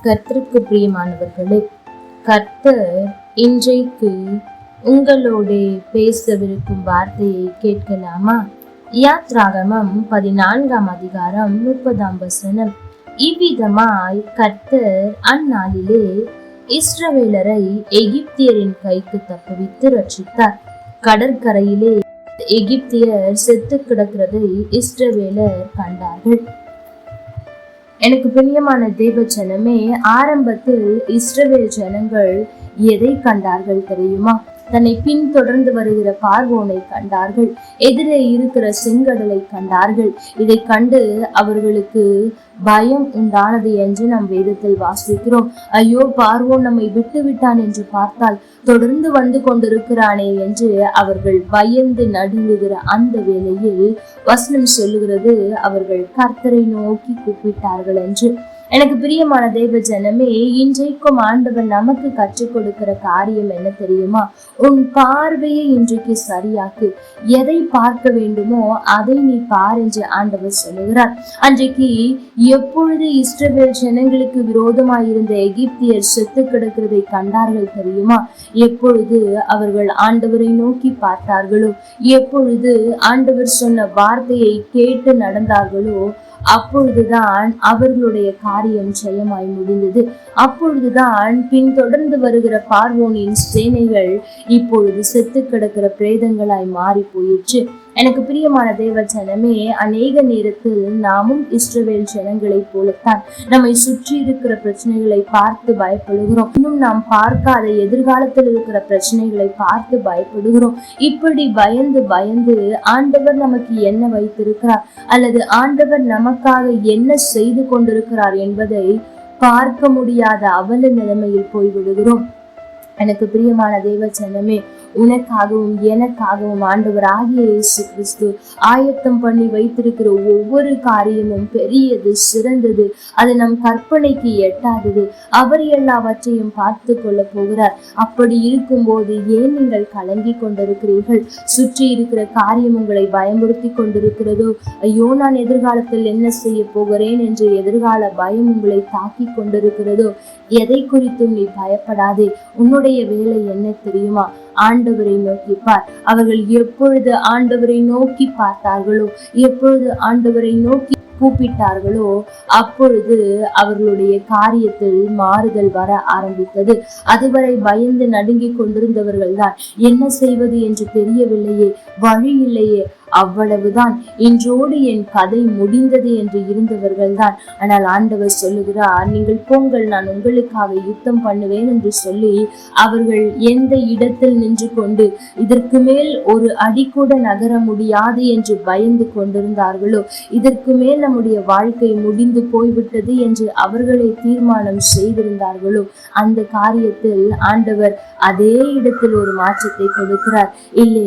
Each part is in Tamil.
கர்த்தருக்கு பிரியமானவர்களே, கர்த்தர் இன்றைக்கு உங்களோட பேசவிருக்கும் வார்த்தையை கேட்கலாமா? யாத்ராகமம் 14ஆம் அதிகாரம் 30ஆம் வசனம். இவ்விதமாய் கர்த்தர் அந்நாளிலே இஸ்ரவேலரை எகிப்தியரின் கைக்கு தப்புவித்து ரட்சித்தார். கடற்கரையிலே எகிப்தியர் செத்து கிடக்கிறதை இஸ்ரவேலர் கண்டார்கள். எனக்கு பிரியமான தேவ ஜனமே, ஆரம்பத்தில் இஸ்ரவேல் ஜனங்கள் எதை கண்டார்கள் தெரியுமா? தன்னை பின்தொடர்ந்து வருகிற பார்வோனை கண்டார்கள். எதிரே இருக்கிற செங்கடலை கண்டார்கள். இதை கண்டு அவர்களுக்கு பயம் உண்டானது என்று நம் வேதத்தில் வாசிக்கிறோம். ஐயோ, பார்வோன் நம்மை விட்டு விட்டான் என்று பார்த்தால் தொடர்ந்து வந்து கொண்டிருக்கிறானே என்று அவர்கள் பயந்து நடுங்குகிற அந்த வேளையில் வசனம் சொல்லுகிறது, அவர்கள் கர்த்தரை நோக்கி கூப்பிட்டார்கள் என்று. எனக்கு பிரியமான தேவ ஜனமே, இன்றைக்கும் ஆண்டவர் நமக்கு கற்றுக் கொடுக்கிற காரியம் என்ன தெரியுமா? உன் பார்வையை இன்றைக்கு சரியாக்கு. எதை பார்க்க வேண்டுமோ அதை நீ பார் என்று ஆண்டவர் சொல்லுகிறார். அன்றைக்கு எப்பொழுது இஸ்ரவேல் ஜனங்களுக்கு விரோதமாயிருந்த எகிப்தியர் செத்து கிடக்கிறதை கண்டார்கள் தெரியுமா? எப்பொழுது அவர்கள் ஆண்டவரை நோக்கி பார்த்தார்களோ, எப்பொழுது ஆண்டவர் சொன்ன வார்த்தையை கேட்டு நடந்தார்களோ, அப்பொழுதுதான் அவர்களுடைய காரியம் ஜெயமாய் முடிந்தது. அப்பொழுதுதான் பின்தொடர்ந்து வருகிற பார்வோனின் சேனைகள் இப்பொழுது செத்து கிடக்கிற பிரேதங்களாய் மாறி போயிற்று. எனக்கு பிரியமான தேவ ஜனமே, அநேக நேரத்தில் நாமும் இஸ்ரவேல் ஜனங்களை போலத்தான் நம்மை சுற்றி இருக்கிற பிரச்சனைகளை பார்த்து பயப்படுகிறோம். இன்னும் நாம் பார்க்காத எதிர்காலத்தில் இருக்கிற பிரச்சனைகளை பார்த்து பயப்படுகிறோம். இப்படி பயந்து பயந்து ஆண்டவர் நமக்கு என்ன வைத்திருக்கிறார் அல்லது ஆண்டவர் நமக்காக என்ன செய்து கொண்டிருக்கிறார் என்பதை பார்க்க முடியாத அவல நிலைமையில் போய்விடுகிறோம். எனக்கு பிரியமான தேவ ஜனமே, உனக்காகவும் எனக்காகவும் ஆண்டவர் ஆகிய இயேசு கிறிஸ்து ஆயத்தம் பண்ணி வைத்திருக்கிற ஒவ்வொரு காரியமும் பெரியது, சிறந்தது, அது நம் கற்பனைக்கு எட்டாதது. அவர் எல்லாவற்றையும் பார்த்து கொள்ள போகிறார். அப்படி இருக்கும்போது ஏன் நீங்கள் கலங்கி கொண்டிருக்கிறீர்கள்? சுற்றி இருக்கிற காரியம் உங்களை பயமுறுத்தி கொண்டிருக்கிறதோ? ஐயோ, நான் எதிர்காலத்தில் என்ன செய்ய போகிறேன் என்று எதிர்கால பயம் உங்களை தாக்கி கொண்டிருக்கிறதோ? எதை குறித்தும் நீ பயப்படாதே. உன்னுடைய வேலை என்ன தெரியுமா? ஆண்டவரை நோக்கி பார். அவர்கள் எப்பொழுது ஆண்டவரை நோக்கி பார்த்தார்களோ, எப்பொழுது ஆண்டவரை நோக்கி கூப்பிட்டார்களோ, அப்பொழுது அவர்களுடைய காரியத்தில் மாறுதல் வர ஆரம்பித்தது. அதுவரை பயந்து நடுங்கி கொண்டிருந்தவர்கள் தான் என்ன செய்வது என்று தெரியவில்லையே, வழி இல்லையே, அவ்வளவுதான், இன்றோடு என் கதை முடிந்தது என்று இருந்தவர்கள் தான். ஆனால் ஆண்டவர் சொல்லுகிறார், நீங்கள் போங்கள், நான் உங்களுக்காக யுத்தம் பண்ணுவேன் என்று சொல்லி அவர்கள் எந்த இடத்தில் நின்று கொண்டு இதற்கு மேல் ஒரு அடி கூட நகர முடியாது என்று பயந்து கொண்டிருந்தார்களோ, இதற்கு மேல் நம்முடைய வாழ்க்கை முடிந்து போய்விட்டது என்று அவர்களை தீர்மானம் செய்திருந்தார்களோ, அந்த காரியத்தில் ஆண்டவர் அதே இடத்தில் ஒரு மாற்றத்தை கொடுக்கிறார். இல்லை,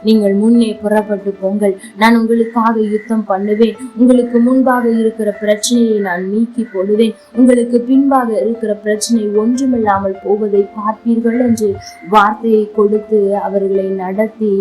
நீங்கள் முன்னே புறப்பட்டு போங்கள், நான் உங்களுக்காக யுத்தம் பண்ணுவேன், உங்களுக்கு முன்பாக இருக்கிற பிரச்சனையை நான் நீக்கி போடுவேன், உங்களுக்கு பின்பாக இருக்கிற பிரச்சனை ஒன்றுமில்லாமல் போவதை பார்ப்பீர்கள் என்று வார்த்தையை கொடுத்து அவர்களை நடத்தி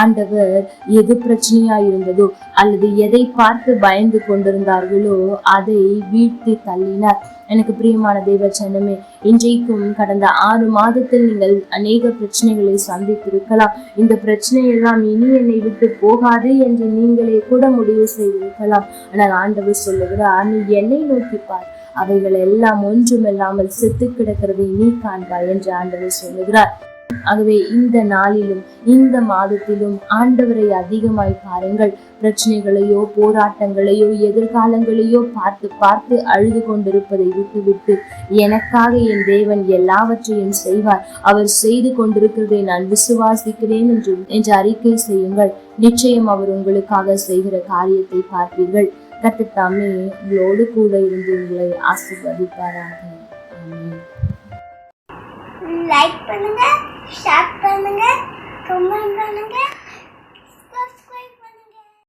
ஆண்டவர் எது பிரச்சனையா இருந்ததோ அல்லது எதை பார்த்து பயந்து கொண்டிருந்தார்களோ அதை வீழ்த்தி தள்ளினார். எனக்கு பிரியமான தேவ ஜனமே, இன்றைக்கும் கடந்த 6 மாதத்தில் நீங்கள் அநேக பிரச்சனைகளை சந்தித்திருக்கலாம். இந்த பிரச்சனை எல்லாம் இனி என்னை விட்டு போகாது என்று நீங்களே கூட முடிவு செய்திருக்கலாம். ஆனால் ஆண்டவர் சொல்லுகிறார், நீ என்னை நோக்கி பார், அவைகள் எல்லாம் ஒன்றுமில்லாமல் செத்து கிடக்கிறதை நீ காண்பாய் என்று ஆண்டவர் சொல்லுகிறார். ஆகவே இந்த நாளிலும் இந்த மாதத்திலும் ஆண்டவரை அதிகமாய் பாருங்கள். பிரச்சனைகளையோ போராட்டங்களையோ எதிர்காலங்களையோ பார்த்து பார்த்து அழுது கொண்டிருப்பதை விட்டுவிட்டு, எனக்காக என் தேவன் எல்லாவற்றையும் செய்வார், அவர் செய்து கொண்டிருக்கிறதை நான் விசுவாசிக்கிறேன் என்று அறிக்கை செய்யுங்கள். நிச்சயம் அவர் உங்களுக்காக செய்கிற காரியத்தை பார்ப்பீர்கள். கர்த்தர் தாமே உங்களோடு கூட இருந்து உங்களை ஆசீர்வதிப்பாராக. லைக் பண்ணுங்க, ஷேர் பண்ணுங்க, கமெண்ட் பண்ணுங்க.